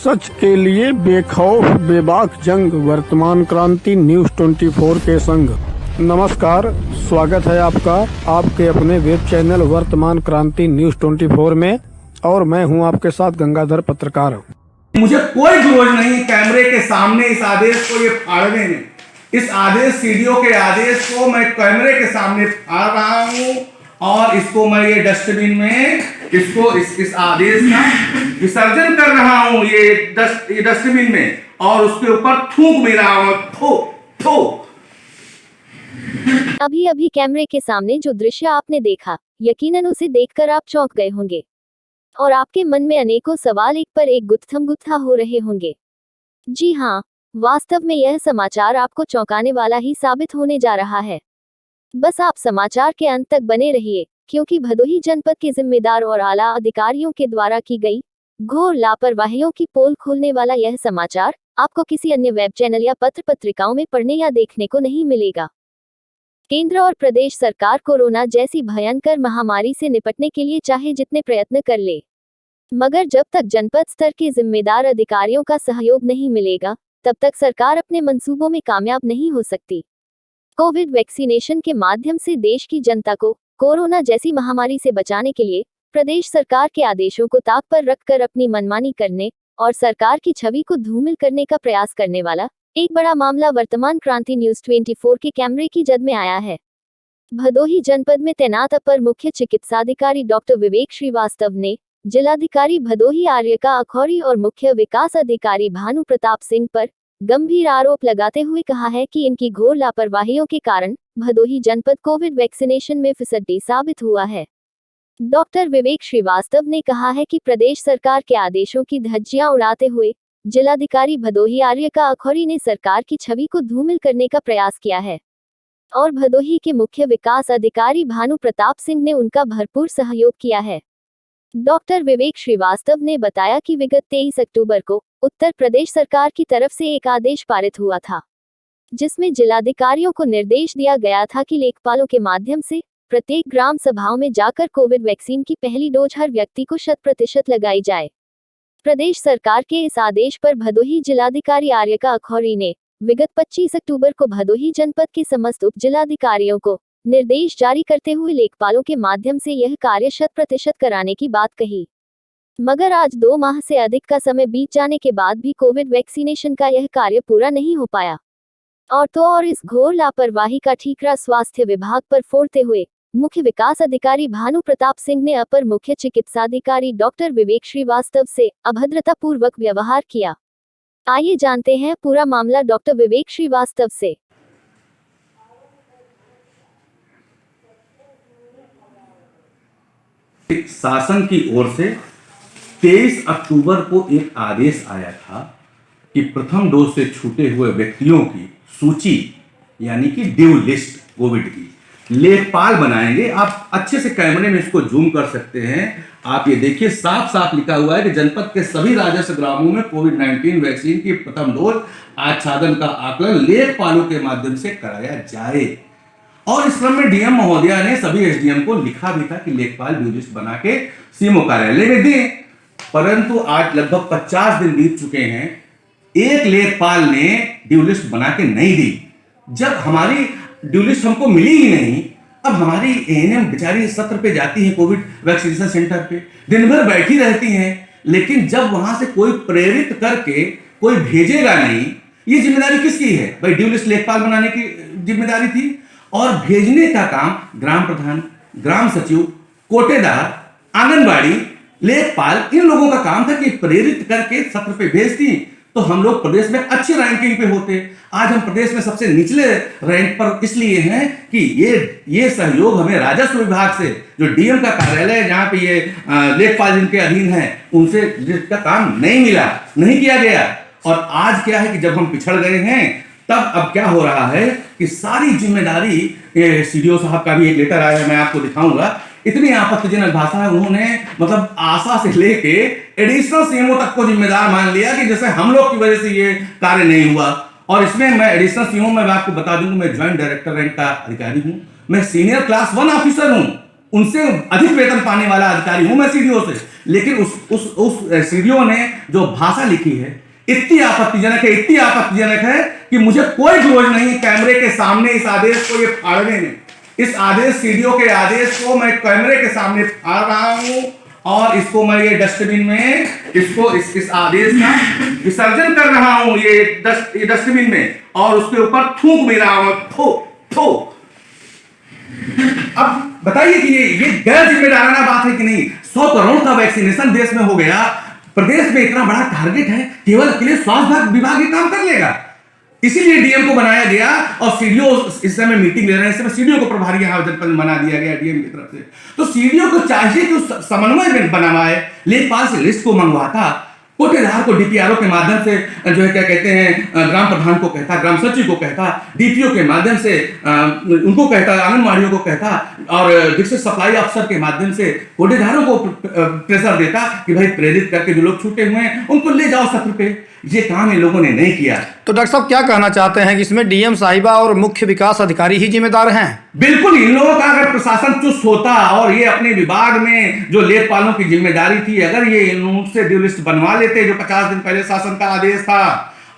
सच के लिए बेखौफ बेबाक जंग, वर्तमान क्रांति न्यूज 24 के संग। नमस्कार, स्वागत है आपका आपके अपने वेब चैनल वर्तमान क्रांति न्यूज 24 में, और मैं हूं आपके साथ गंगाधर पत्रकार। मुझे कोई जरूरत नहीं कैमरे के सामने इस आदेश को ये फाड़ने में। इस आदेश सीडीओ के आदेश को मैं कैमरे के सामने फाड़ रहा हूं और इसको मैं ये डस्टबिन में इस आदेश का विसर्जन कर रहा हूं ये डस्टबिन में, और उसके ऊपर थूक भी रहा हूं। थू। अभी अभी कैमरे के सामने जो दृश्य आपने देखा, यकीनन उसे देखकर आप चौंक गए होंगे और आपके मन में अनेकों सवाल एक पर एक गुत्था हो रहे होंगे। जी हाँ, वास्तव में यह समाचार आपको चौंकाने वाला ही साबित होने जा रहा है। बस आप समाचार के अंत तक बने रहिए, क्योंकि भदोही जनपद के जिम्मेदार और आला अधिकारियों के द्वारा की गई घोर लापरवाहियों की पोल खोलने वाला यह समाचार आपको किसी अन्य वेब चैनल या पत्र पत्रिकाओं में पढ़ने या देखने को नहीं मिलेगा। केंद्र और प्रदेश सरकार कोरोना जैसी भयंकर महामारी से निपटने के लिए चाहे जितने प्रयत्न कर ले, मगर जब तक जनपद स्तर के जिम्मेदार अधिकारियों का सहयोग नहीं मिलेगा, तब तक सरकार अपने मंसूबों में कामयाब नहीं हो सकती। कोविड वैक्सीनेशन के माध्यम से देश की जनता को कोरोना जैसी महामारी से बचाने के लिए प्रदेश सरकार के आदेशों को ताक पर रखकर अपनी मनमानी करने और सरकार की छवि को धूमिल करने का प्रयास करने वाला एक बड़ा मामला वर्तमान क्रांति न्यूज 24 के कैमरे की जद में आया है। भदोही जनपद में तैनात अपर मुख्य चिकित्साधिकारी डॉक्टर विवेक श्रीवास्तव ने जिलाधिकारी भदोही आर्यका अखौरी और मुख्य विकास अधिकारी भानु प्रताप सिंह पर गंभीर आरोप लगाते हुए कहा है कि इनकी घोर लापरवाहियों के कारण भदोही जनपद कोविड वैक्सीनेशन में फिसड्डी साबित हुआ है। डॉक्टर विवेक श्रीवास्तव ने कहा है कि प्रदेश सरकार के आदेशों की धज्जियां उड़ाते हुए जिलाधिकारी भदोही आर्यका अखौरी ने सरकार की छवि को धूमिल करने का प्रयास किया है और भदोही के मुख्य विकास अधिकारी भानु प्रताप सिंह ने उनका भरपूर सहयोग किया है। डॉक्टर विवेक श्रीवास्तव ने बताया कि विगत 23 अक्टूबर को उत्तर प्रदेश सरकार की तरफ से एक आदेश पारित हुआ था, जिसमें जिलाधिकारियों को निर्देश दिया गया था कि लेखपालों के माध्यम से प्रत्येक ग्राम सभाओं में जाकर कोविड वैक्सीन की पहली डोज हर व्यक्ति को 100% लगाई जाए। प्रदेश सरकार के इस आदेश पर भदोही जिलाधिकारी आर्यका अखौरी ने विगत 25 अक्टूबर को भदोही जनपद के समस्त उप जिलाधिकारियों को निर्देश जारी करते हुए लेखपालों के माध्यम से यह कार्य 100% कराने की बात कही, मगर आज 2 माह से अधिक का समय बीत जाने के बाद भी कोविड वैक्सीनेशन का यह कार्य पूरा नहीं हो पाया। और इस घोर लापरवाही का ठीकरा स्वास्थ्य विभाग पर फोड़ते हुए मुख्य विकास अधिकारी भानु प्रताप सिंह ने अपर मुख्य चिकित्साधिकारी डॉक्टर विवेक श्रीवास्तव से अभद्रतापूर्वक व्यवहार किया। आइए जानते हैं पूरा मामला डॉक्टर विवेक श्रीवास्तव से। शासन की ओर से 23 अक्टूबर को एक आदेश आया था कि प्रथम डोज से छूटे हुए व्यक्तियों की सूची, यानी कि ड्यू लिस्ट कोविड की, लेखपाल बनाएंगे। आप अच्छे से कैमरे में इसको जूम कर सकते हैं। आप ये देखिए, साफ साफ लिखा हुआ है कि जनपद के सभी राजस्व ग्रामों में कोविड-19 वैक्सीन की प्रथम डोज आच्छादन का आकलन लेखपालों के माध्यम से कराया जाए। और इस क्रम में डीएम महोदया ने सभी एसडीएम को लिखा भी था कि लेखपाल ड्यू लिस्ट बना के सीएमओ कार्यालय में दें, परंतु आज लगभग 50 दिन बीत चुके हैं, एक लेखपाल ने ड्यू लिस्ट बना के नहीं दी। जब हमारी ड्यू लिस्ट हमको मिली ही नहीं, अब हमारी एएनएम बेचारी सत्र पे जाती है कोविड वैक्सीनेशन सेंटर पे, दिन भर बैठी रहती हैं, लेकिन जब वहां से कोई प्रेरित करके कोई भेजेगा नहीं, ये जिम्मेदारी किसकी है भाई? ड्यू लिस्ट लेखपाल बनाने की जिम्मेदारी थी, और भेजने का काम ग्राम प्रधान, ग्राम सचिव, कोटेदार, आंगनबाड़ी, लेखपाल, इन लोगों का काम था कि प्रेरित करके सत्र पे भेजती तो हम लोग प्रदेश में अच्छी रैंकिंग पे होते। आज हम प्रदेश में सबसे निचले रैंक पर इसलिए हैं कि ये सहयोग हमें राजस्व विभाग से, जो डीएम का कार्यालय है जहां पे ये लेखपाल जिनके अधीन है, उनसे जिसका काम नहीं मिला, नहीं किया गया। और आज क्या है कि जब हम पिछड़ गए हैं, तब अब क्या हो रहा है कि सारी जिम्मेदारी, सीडीओ साहब का भी एक लेटर आया है, मैं आपको दिखाऊंगा। इतनी आपत्तिजनक भाषा है, उन्होंने मतलब आशा से लेके एडिशनल सीएमओ तक को जिम्मेदार मान लिया कि जैसे हम लोग की वजह से ये कार्य नहीं हुआ। और इसमें मैं एडिशनल सीएमओ में आपको बता दूं, मैं ज्वाइंट डायरेक्टर रैंक का अधिकारी हूं, मैं सीनियर क्लास 1 ऑफिसर हूं, उनसे अधिक वेतन पाने वाला अधिकारी हूं मैं सीडीओ से, लेकिन उस सीडीओ ने जो भाषा लिखी है इतनी आपत्तिजनक है कि मुझे कोई जोश नहीं कैमरे के सामने इस आदेश को ये फाड़ने में। इस आदेश सीडीओ के आदेश को मैं कैमरे के सामने फाड़ रहा हूं और इसको मैं ये डस्टबिन में इस आदेश का विसर्जन कर रहा हूं, ये डस्टबिन में, और उसके ऊपर थूक भी रहा हूं। थू। अब बताइए कि ये गैर जिम्मेदाराना बात है कि नहीं। 100 करोड़ का वैक्सीनेशन देश में हो गया, प्रदेश में इतना बड़ा टारगेट है, केवल के लिए स्वास्थ्य विभाग ये काम कर लेगा। इसीलिए डीएम को बनाया गया और सीडीओ इस समय मीटिंग ले रहे हैं। इस समय सीडीओ को प्रभारी यहाँ जनपद में बना दिया गया डीएम की तरफ से। तो सीडीओ को चाहिए कि उस समन्वय बनवाए, लेखपाल से लिस्ट को मंगवाता, कोटेदार को डीपीआरओ के माध्यम से जो है क्या कहते हैं ग्राम प्रधान को कहता, ग्राम सचिव को कहता, डीपीओ के माध्यम से उनको कहता, आंगनबाड़ियों को कहता, और डिस्ट्रिक्ट सप्लाई अफसर के माध्यम से कोटेदारों को प्रेशर देता कि भाई प्रेरित करके जो लोग छूटे हुए हैं उनको ले जाओ सत्र पे। ये काम इन लोगों ने नहीं किया। तो डॉक्टर साहब क्या कहना चाहते हैं कि इसमें डीएम साहिबा और मुख्य विकास अधिकारी ही जिम्मेदार हैं? बिल्कुल, इन लोगों का अगर प्रशासन चुस्त होता और ये अपने विभाग में जो लेखपालों की जिम्मेदारी थी, अगर ये इनसे ड्यू लिस्ट बनवा लेते जो 50 दिन पहले शासन का आदेश था,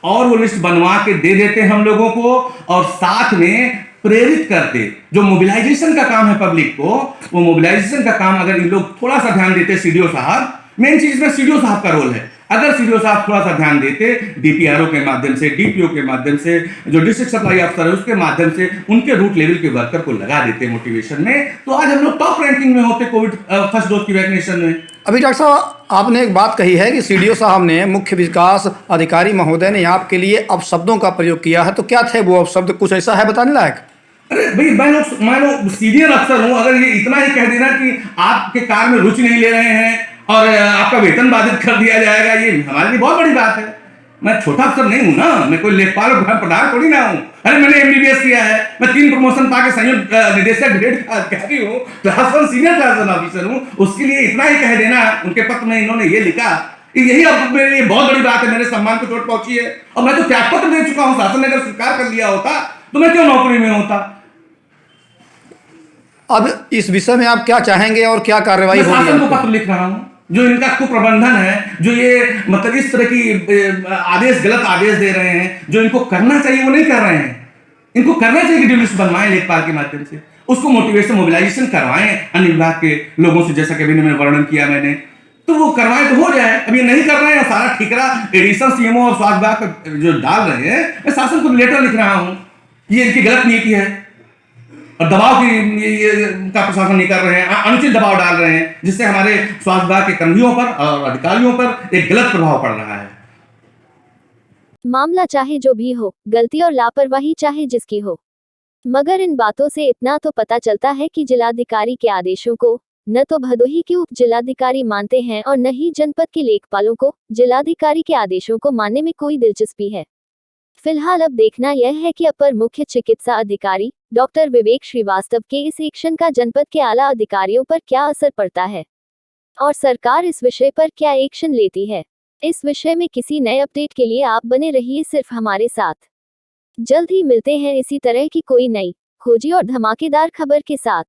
और वो लिस्ट बनवा के दे देते हम लोगों को, और साथ में प्रेरित करते, जो मोबिलाइजेशन का काम है पब्लिक को, वो मोबिलाइजेशन का काम अगर इन लोग थोड़ा सा ध्यान देते, सीडीओ साहब, मेन चीज में सीडीओ साहब का रोल है, अगर सीडीओ साहब थोड़ा सा ध्यान देते, डीपीआरओ के माध्यम से, डीपीओ के माध्यम से, जो डिस्ट्रिक्ट सप्लाई अफसर है उसके माध्यम से उनके रूट लेवल के वर्कर को लगा देते मोटिवेशन में, तो आज हम लोग टॉप रैंकिंग में होते कोविड फर्स्ट डोज की वैक्सीनेशन में। अभी डॉक्टर साहब आपने एक बात कही है कि सीडीओ साहब ने, मुख्य विकास अधिकारी महोदय ने आपके लिए अपशब्दों का प्रयोग किया है, तो क्या थे वो अपशब्द? कुछ ऐसा है बताने लायक? अरे भाई मैं सीनियर अफसर हूं, अगर ये इतना ही कह देना कि आपके कार्य में रुचि नहीं ले रहे हैं और आपका वेतन बाधित कर दिया जाएगा, ये हमारे लिए बहुत बड़ी बात है। मैं छोटा अफसर नहीं हूं ना, मैं कोई लेखपाल प्रधान थोड़ी ना हूं। अरे मैंने एमबीबीएस किया है, मैं 3 प्रमोशन पाके संयुक्त निदेशक ग्रेड का अधिकारी हूं, क्लास 1 सीनियर क्लास 1 ऑफिसर हूं। उसके लिए इतना ही कह देना, उनके पत्र में इन्होंने ये लिखा, यही अब मेरे लिए बहुत बड़ी बात है, मेरे सम्मान को चोट पहुंची है। और मैं तो त्यागपत्र दे चुका हूं, शासन ने अगर स्वीकार कर लिया होता तो मैं क्यों नौकरी में होता। अब इस विषय में आप क्या चाहेंगे और क्या कार्रवाई होगी? शासन को पत्र लिख रहा हूं, जो इनका कुप्रबंधन है, जो ये मतलब इस तरह की गलत आदेश दे रहे हैं, जो इनको करना चाहिए वो नहीं कर रहे हैं। इनको करना चाहिए कि ड्यू लिस्ट बनवाएं लेखपाल के माध्यम से, उसको मोटिवेशन मोबिलाइजेशन करवाएं अन्य विभाग के लोगों से, जैसा कि अभी मैंने वर्णन किया मैंने, तो वो करवाएं तो हो जाए। अब ये नहीं कर रहे हैं, सारा ठिकरा एडिशनल सीएमओ और स्वास्थ्य विभाग जो डाल रहे हैं, मैं शासन को लेटर लिख रहा हूं, ये इनकी गलत नीति है और दबाव की ये का प्रशासन नहीं कर रहे हैं, अनुचित दबाव डाल रहे हैं, जिससे हमारे स्वास्थ्य विभाग के कर्मियों पर और अधिकारियों पर एक गलत प्रभाव पड़ रहा है। मामला चाहे जो भी हो, गलती और लापरवाही चाहे जिसकी हो, मगर इन बातों से इतना तो पता चलता है कि जिलाधिकारी के आदेशों को न तो भदोही के उप जिलाधिकारी मानते हैं और न ही जनपद के लेखपालों को जिलाधिकारी के आदेशों को मानने में कोई दिलचस्पी है। फिलहाल अब देखना यह है कि अपर मुख्य चिकित्सा अधिकारी डॉक्टर विवेक श्रीवास्तव के इस एक्शन का जनपद के आला अधिकारियों पर क्या असर पड़ता है और सरकार इस विषय पर क्या एक्शन लेती है। इस विषय में किसी नए अपडेट के लिए आप बने रहिए सिर्फ हमारे साथ। जल्द ही मिलते हैं इसी तरह की कोई नई, खोजी और धमाकेदार खबर के साथ।